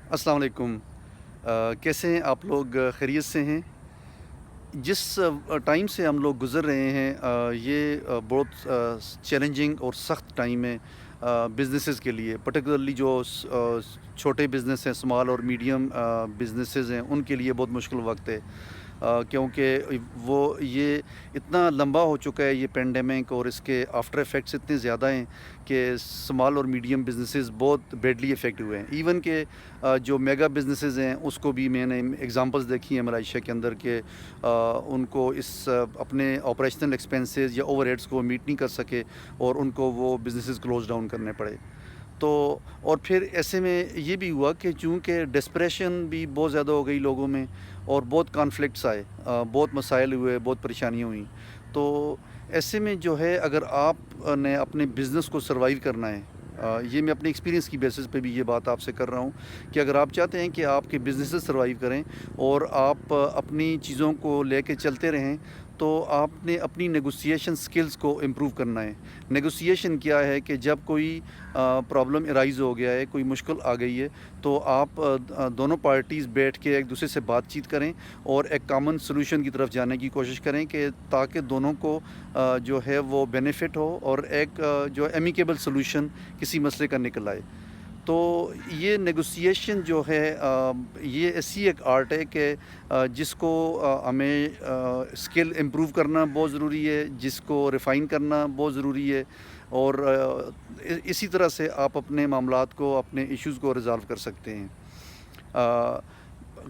السلام علیکم۔ کیسے ہیں آپ لوگ؟ خیریت سے ہیں؟ جس ٹائم سے ہم لوگ گزر رہے ہیں یہ بہت چیلنجنگ اور سخت ٹائم ہے بزنسز کے لیے، پرٹیکولرلی جو چھوٹے بزنس ہیں، اسمال اور میڈیم بزنسز ہیں، ان کے لیے بہت مشکل وقت ہے، کیونکہ وہ یہ اتنا لمبا ہو چکا ہے یہ پینڈیمک، اور اس کے آفٹر افیکٹس اتنے زیادہ ہیں کہ اسمال اور میڈیم بزنسز بہت بیڈلی افیکٹ ہوئے ہیں۔ ایون کہ جو میگا بزنسز ہیں اس کو بھی میں نے ایگزامپلس دیکھی ہیں ملائیشیا کے اندر کہ ان کو اس اپنے آپریشنل ایکسپینسز یا اوور ہیڈس کو میٹ نہیں کر سکے اور ان کو وہ بزنسز کلوز ڈاؤن کرنے پڑے۔ تو اور پھر ایسے میں یہ بھی ہوا کہ چونکہ ڈسپریشن بھی بہت زیادہ ہو گئی لوگوں میں، اور بہت کانفلکٹس آئے، بہت مسائل ہوئے، بہت پریشانیاں ہوئیں۔ تو ایسے میں جو ہے، اگر آپ نے اپنے بزنس کو سروائیو کرنا ہے، یہ میں اپنے ایکسپیرینس کی بیسس پہ بھی یہ بات آپ سے کر رہا ہوں کہ اگر آپ چاہتے ہیں کہ آپ کے بزنسز سروائیو کریں اور آپ اپنی چیزوں کو لے کے چلتے رہیں، تو آپ نے اپنی نیگوسیشن سکلز کو امپروو کرنا ہے۔ نیگوسیشن کیا ہے کہ جب کوئی پرابلم ارائز ہو گیا ہے، کوئی مشکل آ گئی ہے، تو آپ دونوں پارٹیز بیٹھ کے ایک دوسرے سے بات چیت کریں اور ایک کامن سلوشن کی طرف جانے کی کوشش کریں، کہ تاکہ دونوں کو جو ہے وہ بینیفٹ ہو اور ایک جو ایمیکیبل سلوشن کسی مسئلے کا نکل آئے۔ تو یہ نیگوسیشن جو ہے یہ ایسی ایک آرٹ ہے کہ جس کو ہمیں اسکل امپروو کرنا بہت ضروری ہے، جس کو ریفائن کرنا بہت ضروری ہے، اور اسی طرح سے آپ اپنے معاملات کو، اپنے ایشوز کو ریزالو کر سکتے ہیں۔ آ،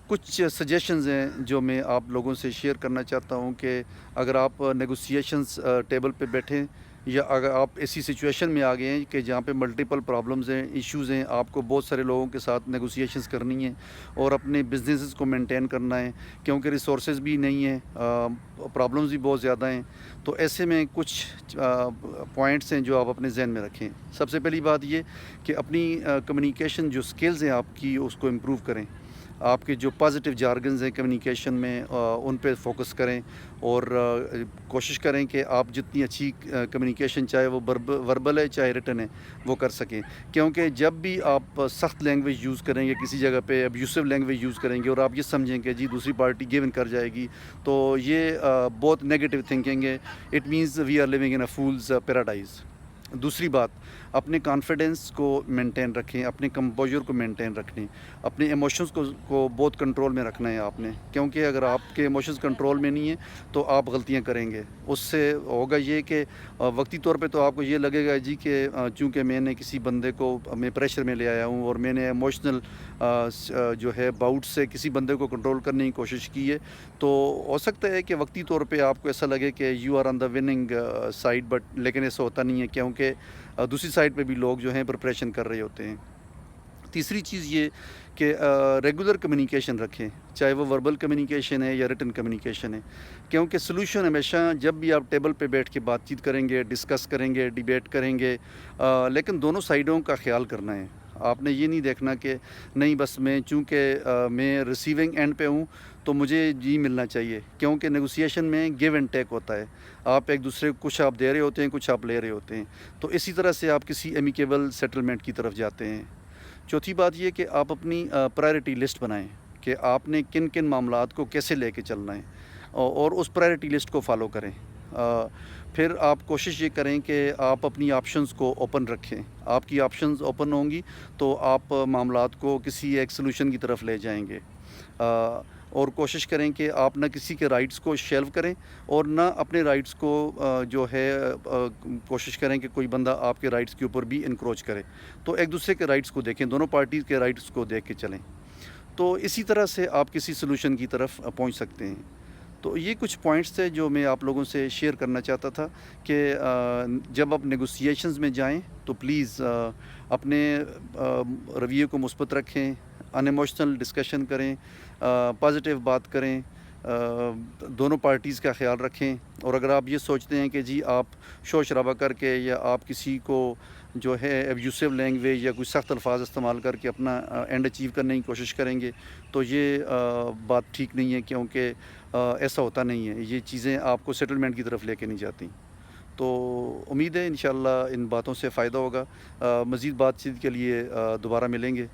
کچھ سجیشنز ہیں جو میں آپ لوگوں سے شیئر کرنا چاہتا ہوں کہ اگر آپ نیگوسیشنز ٹیبل پہ بیٹھیں، یا اگر آپ ایسی سچویشن میں آ گئے ہیں کہ جہاں پہ ملٹیپل پرابلمز ہیں، ایشوز ہیں، آپ کو بہت سارے لوگوں کے ساتھ نیگوسیشنز کرنی ہیں اور اپنے بزنسز کو مینٹین کرنا ہے، کیونکہ ریسورسز بھی نہیں ہیں، پرابلمز بھی بہت زیادہ ہیں۔ تو ایسے میں کچھ پوائنٹس ہیں جو آپ اپنے ذہن میں رکھیں۔ سب سے پہلی بات یہ کہ اپنی کمیونیکیشن جو سکلز ہیں آپ کی، اس کو امپروو کریں۔ آپ کے جو پازیٹیو جارگنز ہیں کمیونیکیشن میں، ان پہ فوکس کریں، اور کوشش کریں کہ آپ جتنی اچھی کمیونیکیشن، چاہے وہ وربل ہے چاہے ریٹن ہے، وہ کر سکیں۔ کیونکہ جب بھی آپ سخت لینگویج یوز کریں گے کسی جگہ پہ، ابیوسو لینگویج یوز کریں گے، اور آپ یہ سمجھیں کہ جی دوسری پارٹی گیو ان کر جائے گی، تو یہ بہت نیگیٹو تھنکنگ ہے۔ It means we are living in a fool's paradise. دوسری بات، اپنے کانفیڈنس کو مینٹین رکھیں، اپنے کمپوزر کو مینٹین رکھیں، اپنے ایموشنز کو بہت کنٹرول میں رکھنا ہے آپ نے، کیونکہ اگر آپ کے ایموشنز کنٹرول میں نہیں ہیں تو آپ غلطیاں کریں گے۔ اس سے ہوگا یہ کہ وقتی طور پہ تو آپ کو یہ لگے گا جی کہ چونکہ میں نے کسی بندے کو میں پریشر میں لے آیا ہوں، اور میں نے ایموشنل جو ہے باؤٹ سے کسی بندے کو کنٹرول کرنے کی کوشش کی ہے، تو ہو سکتا ہے کہ وقتی طور پہ آپ کو ایسا لگے کہ you are on the winning side, but لیکن ایسا ہوتا نہیں ہے، کیونکہ دوسری سائڈ پہ بھی لوگ جو ہیں پریپریشن کر رہے ہوتے ہیں۔ تیسری چیز یہ کہ ریگولر کمیونیکیشن رکھیں، چاہے وہ وربل کمیونیکیشن ہے یا ریٹن کمیونیکیشن ہے، کیونکہ سلوشن ہمیشہ جب بھی آپ ٹیبل پہ بیٹھ کے بات چیت کریں گے، ڈسکس کریں گے، ڈیبیٹ کریں گے، لیکن دونوں سائیڈوں کا خیال کرنا ہے۔ آپ نے یہ نہیں دیکھنا کہ نہیں بس میں چونکہ میں ریسیونگ اینڈ پہ ہوں تو مجھے جی ملنا چاہیے، کیونکہ نیگوسیشن میں گیو اینڈ ٹیک ہوتا ہے، آپ ایک دوسرے کو کچھ آپ دے رہے ہوتے ہیں، کچھ آپ لے رہے ہوتے ہیں، تو اسی طرح سے آپ کسی ایمیکیبل سیٹلمنٹ کی طرف جاتے ہیں۔ چوتھی بات یہ کہ آپ اپنی پرائرٹی لسٹ بنائیں کہ آپ نے کن کن معاملات کو کیسے لے کے چلنا ہے، اور اس پرائرٹی لسٹ کو فالو کریں۔ پھر آپ کوشش یہ کریں کہ آپ اپنی آپشنز کو اوپن رکھیں۔ آپ کی آپشنز اوپن ہوں گی تو آپ معاملات کو کسی ایک سلوشن کی طرف لے جائیں گے، اور کوشش کریں کہ آپ نہ کسی کے رائٹس کو شیلو کریں اور نہ اپنے رائٹس کو جو ہے کوشش کریں کہ کوئی بندہ آپ کے رائٹس کے اوپر بھی انکروچ کرے۔ تو ایک دوسرے کے رائٹس کو دیکھیں، دونوں پارٹیز کے رائٹس کو دیکھ کے چلیں، تو اسی طرح سے آپ کسی سلوشن کی طرف پہنچ سکتے ہیں۔ تو یہ کچھ پوائنٹس تھے جو میں آپ لوگوں سے شیئر کرنا چاہتا تھا کہ جب آپ نیگوسیشنز میں جائیں تو پلیز اپنے رویے کو مثبت رکھیں، ان ایموشنل ڈسکشن کریں، پازیٹیو بات کریں، دونوں پارٹیز کا خیال رکھیں، اور اگر آپ یہ سوچتے ہیں کہ جی آپ شور شرابہ کر کے یا آپ کسی کو جو ہے ایبیوسو لینگویج یا کوئی سخت الفاظ استعمال کر کے اپنا اینڈ اچیو کرنے کی کوشش کریں گے، تو یہ بات ٹھیک نہیں ہے، کیونکہ ایسا ہوتا نہیں ہے، یہ چیزیں آپ کو سیٹلمنٹ کی طرف لے کے نہیں جاتی۔ تو امید ہے انشاءاللہ ان باتوں سے فائدہ ہوگا۔ مزید بات چیت کے لیے دوبارہ ملیں گے۔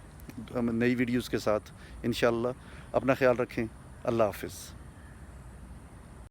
نئی ویڈیوز کے ساتھ انشاءاللہ. اپنا خیال رکھیں. اللہ حافظ.